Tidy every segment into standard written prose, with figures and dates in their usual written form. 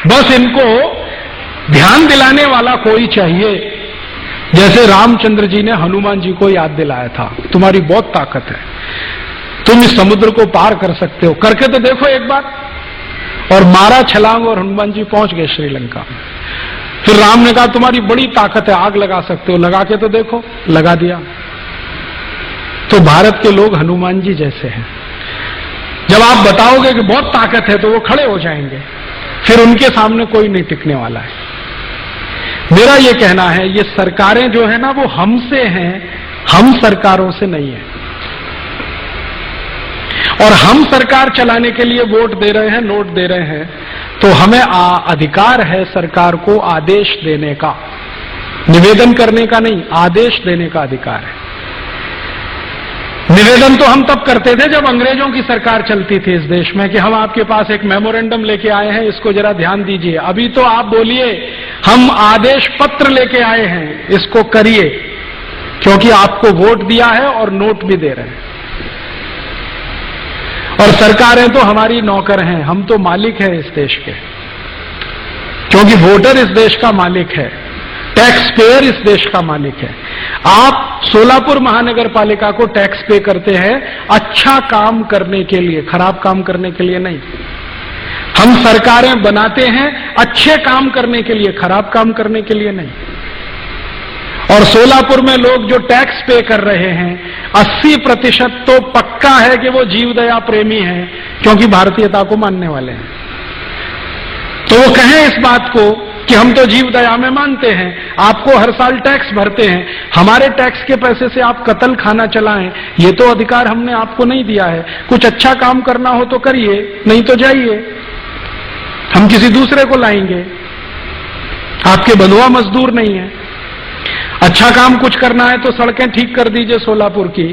बस इनको ध्यान दिलाने वाला कोई चाहिए, जैसे रामचंद्र जी ने हनुमान जी को याद दिलाया था, तुम्हारी बहुत ताकत है, तुम इस समुद्र को पार कर सकते हो, करके तो देखो एक बार। और मारा छलांग और हनुमान जी पहुंच गए श्रीलंका में। फिर राम ने कहा तुम्हारी बड़ी ताकत है, आग लगा सकते हो, लगा के तो देखो, लगा दिया। तो भारत के लोग हनुमान जी जैसे हैं, जब आप बताओगे कि बहुत ताकत है तो वो खड़े हो जाएंगे, फिर उनके सामने कोई नहीं टिकने वाला है। मेरा ये कहना है, ये सरकारें जो है ना वो हमसे हैं, हम सरकारों से नहीं है। और हम सरकार चलाने के लिए वोट दे रहे हैं, नोट दे रहे हैं, तो हमें अधिकार है सरकार को आदेश देने का, निवेदन करने का नहीं, आदेश देने का अधिकार है। निवेदन तो हम तब करते थे जब अंग्रेजों की सरकार चलती थी इस देश में, कि हम आपके पास एक मेमोरेंडम लेके आए हैं, इसको जरा ध्यान dीजिए। अभी तो आप बोलिए हम आदेश पत्र लेके आए हैं, इसको करिए, क्योंकि आपको वोट दिया है और नोट भी दे रहे हैं। और सरकारें तो हमारी नौकर हैं, हम तो मालिक हैं इस देश के, क्योंकि वोटर इस देश का मालिक है, टैक्स पेयर इस देश का मालिक है। आप सोलापुर महानगर पालिका को टैक्स पे करते हैं अच्छा काम करने के लिए, खराब काम करने के लिए नहीं। हम सरकारें बनाते हैं अच्छे काम करने के लिए, खराब काम करने के लिए नहीं। और सोलापुर में लोग जो टैक्स पे कर रहे हैं 80% तो पक्का है कि वो जीव दया प्रेमी हैं, क्योंकि भारतीयता को मानने वाले हैं। तो वो कहें इस बात को कि हम तो जीव दया में मानते हैं, आपको हर साल टैक्स भरते हैं, हमारे टैक्स के पैसे से आप कत्ल खाना चलाएं, ये तो अधिकार हमने आपको नहीं दिया है। कुछ अच्छा काम करना हो तो करिए, नहीं तो जाइए, हम किसी दूसरे को लाएंगे, आपके बंधुआ मजदूर नहीं है। अच्छा काम कुछ करना है तो सड़कें ठीक कर दीजिए सोलापुर की,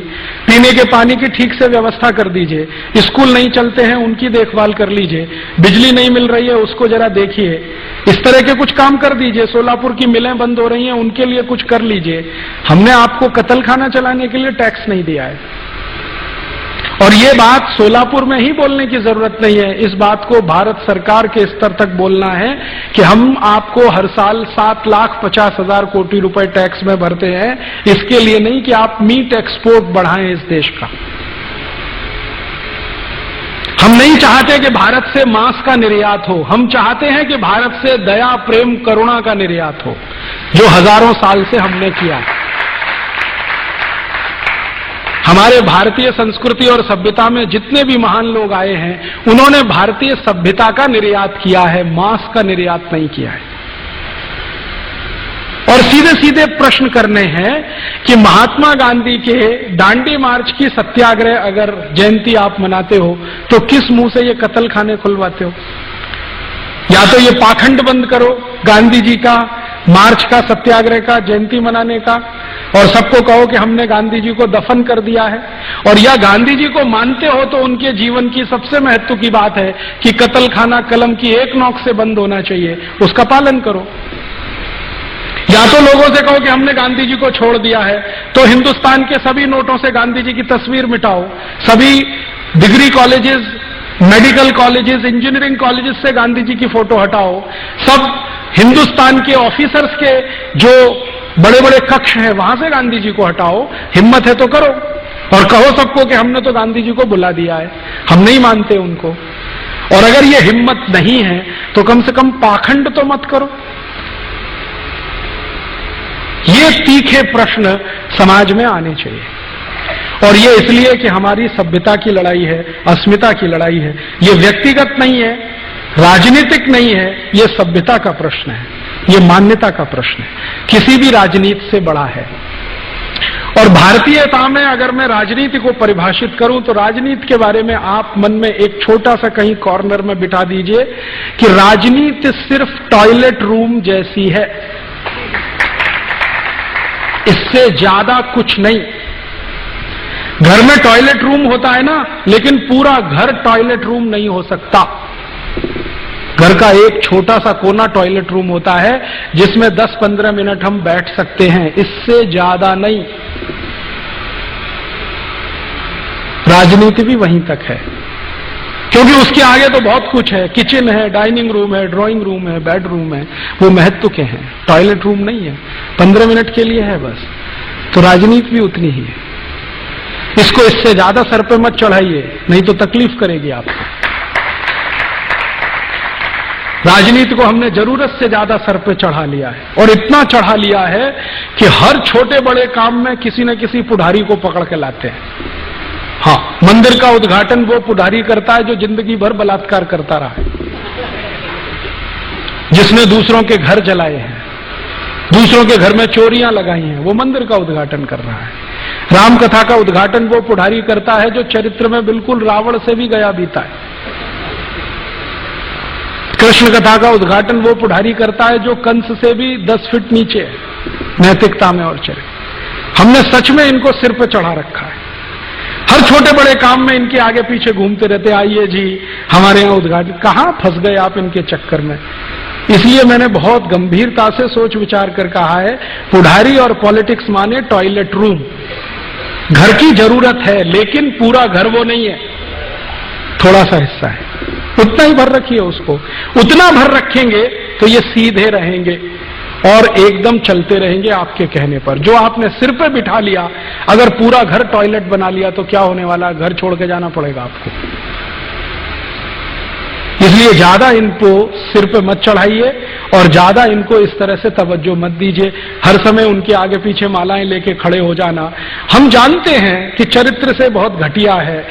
पीने के पानी की ठीक से व्यवस्था कर दीजिए, स्कूल नहीं चलते हैं उनकी देखभाल कर लीजिए, बिजली नहीं मिल रही है उसको जरा देखिए, इस तरह के कुछ काम कर दीजिए। सोलापुर की मिलें बंद हो रही हैं, उनके लिए कुछ कर लीजिए। हमने आपको कत्ल खाना चलाने के लिए टैक्स नहीं दिया है। और ये बात सोलापुर में ही बोलने की जरूरत नहीं है, इस बात को भारत सरकार के स्तर तक बोलना है कि हम आपको हर साल 7,50,000 कोटी रुपए टैक्स में भरते हैं, इसके लिए नहीं कि आप मीट एक्सपोर्ट बढ़ाएं इस देश का। हम नहीं चाहते कि भारत से मांस का निर्यात हो, हम चाहते हैं कि भारत से दया प्रेम करुणा का निर्यात हो, जो हजारों साल से हमने किया है। हमारे भारतीय संस्कृति और सभ्यता में जितने भी महान लोग आए हैं, उन्होंने भारतीय सभ्यता का निर्यात किया है, मांस का निर्यात नहीं किया है। और सीधे सीधे प्रश्न करने हैं कि महात्मा गांधी के दांडी मार्च की सत्याग्रह अगर जयंती आप मनाते हो तो किस मुंह से ये कत्ल खाने खुलवाते हो? या तो ये पाखंड बंद करो गांधी जी का मार्च का, सत्याग्रह का, जयंती मनाने का, और सबको कहो कि हमने गांधी जी को दफन कर दिया है। और या गांधी जी को मानते हो तो उनके जीवन की सबसे महत्व की बात है कि कत्ल खाना कलम की एक नोक से बंद होना चाहिए, उसका पालन करो। या तो लोगों से कहो कि हमने गांधी जी को छोड़ दिया है, तो हिंदुस्तान के सभी नोटों से गांधी जी की तस्वीर मिटाओ, सभी degree colleges, medical colleges, engineering colleges से गांधी जी की फोटो हटाओ, सब हिंदुस्तान के ऑफिसर्स के जो बड़े बड़े कक्ष हैं वहां से गांधी जी को हटाओ, हिम्मत है तो करो, और कहो सबको कि हमने तो गांधी जी को बुला दिया है, हम नहीं मानते उनको। और अगर ये हिम्मत नहीं है तो कम से कम पाखंड तो मत करो। ये तीखे प्रश्न समाज में आने चाहिए, और ये इसलिए कि हमारी सभ्यता की लड़ाई है, अस्मिता की लड़ाई है। ये व्यक्तिगत नहीं है, राजनीतिक नहीं है, ये सभ्यता का प्रश्न है, ये मान्यता का प्रश्न है, किसी भी राजनीति से बड़ा है। और भारतीयता में अगर मैं राजनीति को परिभाषित करूं तो राजनीति के बारे में आप मन में एक छोटा सा कहीं कॉर्नर में बिठा दीजिए कि राजनीति सिर्फ टॉयलेट रूम जैसी है, इससे ज्यादा कुछ नहीं। घर में टॉयलेट रूम होता है ना, लेकिन पूरा घर टॉयलेट रूम नहीं हो सकता। घर का एक छोटा सा कोना टॉयलेट रूम होता है जिसमें 10-15 मिनट हम बैठ सकते हैं, इससे ज्यादा नहीं। राजनीति भी वहीं तक है। क्योंकि उसके आगे तो बहुत कुछ है, किचन है, डाइनिंग रूम है, ड्राइंग रूम है, बेडरूम है, वो महत्व के हैं, टॉयलेट रूम नहीं है, 15 मिनट के लिए है बस। तो राजनीति भी उतनी ही है। इसको इससे ज्यादा सर पे मत चढ़ाइए, नहीं तो तकलीफ करेगी आपको। राजनीति को हमने जरूरत से ज्यादा सर पे चढ़ा लिया है, और इतना चढ़ा लिया है कि हर छोटे बड़े काम में किसी न किसी पुढ़ारी को पकड़ के लाते हैं। हाँ, मंदिर का उद्घाटन वो पुढ़ारी करता है जो जिंदगी भर बलात्कार करता रहा है, जिसने दूसरों के घर जलाए हैं, दूसरों के घर में चोरियां लगाई हैं, वो मंदिर का उद्घाटन कर रहा है। राम कथा का उद्घाटन वो पुढ़ारी करता है जो चरित्र में बिल्कुल रावण से भी गया बीता है। कृष्ण कथा का उद्घाटन वो पुढ़ारी करता है जो कंस से भी 10 फीट नीचे है नैतिकता में और चरित्र। हमने सच में इनको सिर पे चढ़ा रखा है, हर छोटे बड़े काम में इनके आगे पीछे घूमते रहते, आइए जी हमारे यहां उद्घाटन। कहां फंस गए आप इनके चक्कर में। इसलिए मैंने बहुत गंभीरता से सोच विचार कर कहा है, पुढ़ारी और पॉलिटिक्स माने टॉयलेट रूम। घर की जरूरत है लेकिन पूरा घर वो नहीं है, थोड़ा सा हिस्सा है, उतना ही भर रखिए उसको। उतना भर रखेंगे तो ये सीधे रहेंगे और एकदम चलते रहेंगे आपके कहने पर। जो आपने सिर पे बिठा लिया, अगर पूरा घर टॉयलेट बना लिया तो क्या होने वाला, घर छोड़ के जाना पड़ेगा आपको। इसलिए ज्यादा इनको सिर पे मत चढ़ाइए और ज्यादा इनको इस तरह से तवज्जो मत दीजिए, हर समय उनके आगे पीछे मालाएं लेके खड़े हो जाना। हम जानते हैं कि चरित्र से बहुत घटिया है,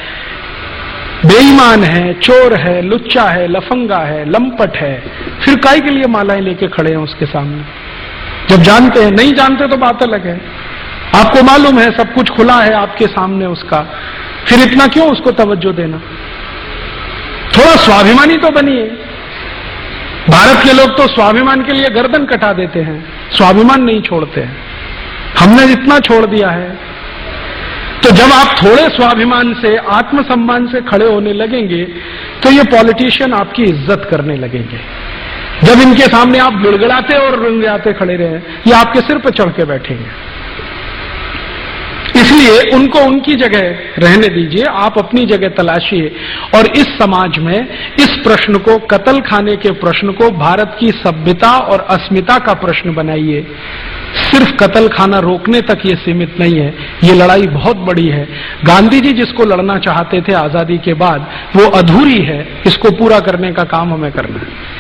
बेईमान है, चोर है, लुच्चा है, लफंगा है, लंपट है, फिर काहे के लिए मालाएं लेके खड़े हैं उसके सामने। जब जानते हैं, नहीं जानते तो बात अलग है। आपको मालूम है सब कुछ खुला है आपके सामने उसका, फिर इतना क्यों उसको तवज्जो देना। थोड़ा स्वाभिमानी तो बनिए। भारत के लोग तो स्वाभिमान के लिए गर्दन कटा देते हैं, स्वाभिमान नहीं छोड़ते हैं। हमने इतना छोड़ दिया है। तो जब आप थोड़े स्वाभिमान से, आत्मसम्मान से खड़े होने लगेंगे तो ये पॉलिटिशियन आपकी इज्जत करने लगेंगे। जब इनके सामने आप गिड़गिड़ाते और रंगड़ाते खड़े रहे, ये आपके सिर पर चढ़ के बैठेंगे। इसलिए उनको उनकी जगह रहने दीजिए, आप अपनी जगह तलाशिए और इस समाज में इस प्रश्न को, कत्ल खाने के प्रश्न को भारत की सभ्यता और अस्मिता का प्रश्न बनाइए। सिर्फ कत्ल खाना रोकने तक ये सीमित नहीं है, ये लड़ाई बहुत बड़ी है। गांधी जी जिसको लड़ना चाहते थे आजादी के बाद, वो अधूरी है, इसको पूरा करने का काम हमें करना है।